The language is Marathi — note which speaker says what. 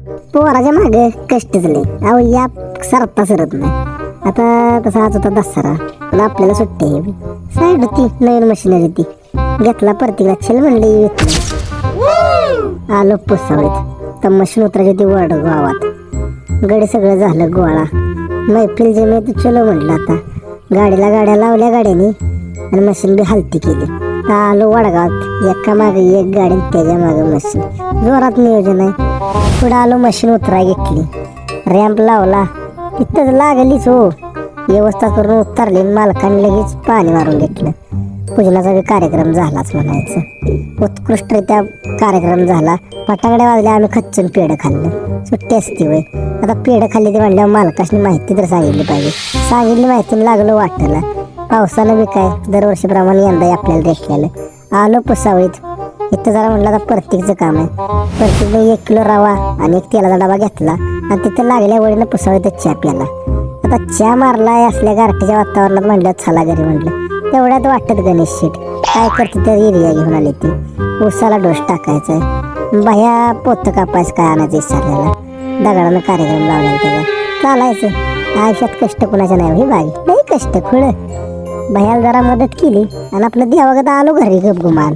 Speaker 1: पोराच्या मागे कष्टच लय. अहो या सरता सरत नाही. आता तसा आज होता दसरा, पण आपल्याला सुट्टी आहे. साईड होती नवीन मशिनरी ती घेतला परतीला चल म्हणले आलो पुसावळीत. तर मशीन उतरायची ती वड गावात गडी सगळं झालं गोळा. मैफिल जे मी चलो म्हटलं. आता गाडीला गाड्या लावल्या गाड्यानी आणि मशीन बी हलती केली. तर आलो वडगावात एका मागे एक गाडी त्याच्या मागे मशीन. जोरात नियोजन आहे. पुढं आलो मशीन उतराय घेतली. रॅम्प लावला तिथंच लागलीच हो. व्यवस्था करून उतरली. मालकाने लगेच पाणी मारून घेतलं. पूजनाचा बी कार्यक्रम झालाच म्हणायचं. उत्कृष्टरित्या कार्यक्रम झाला. फटाकड्या वाजल्या. आम्ही खच्चून पेढं खाल्लं. सुट्टी असती वय. आता पेढं खाल्ली ते म्हणल्यावर मालकाशी माहिती तर सांगितली पाहिजे. सांगितली माहिती लागलो वाटायला. पावसानं बी काय दरवर्षीप्रमाणे यंदा आपल्याला रेटलेलं. आलो पुसावळीत. इथं जरा म्हटलं आता परतीकचं काम आहे. परतीकने 1 किलो रवा आणि 1 तेलाचा डबा घेतला आणि तिथं लागल्या वळीनं पुसावळीत चहा प्याला. आता चहा मारलाय असल्या गारठीच्या वातावरणात म्हणलं चला घरी म्हटलं. तेवढ्यात वाटत गणेश शेठ काय करते तर एरिया घेऊन आली ती. उसाला डोस टाकायचाय. बाह्या पोतं कापायचं काय आणायचं विसरलेला. दगडानं कार्यक्रम लावलेला त्याचा. चालायचं आयुष्यात कष्ट कुणाच्या नाही. ही बाई नाही कष्ट खुळं. बाह्याला जरा मदत केली आणि आपलं देवागत आलो घरी गपगुमान.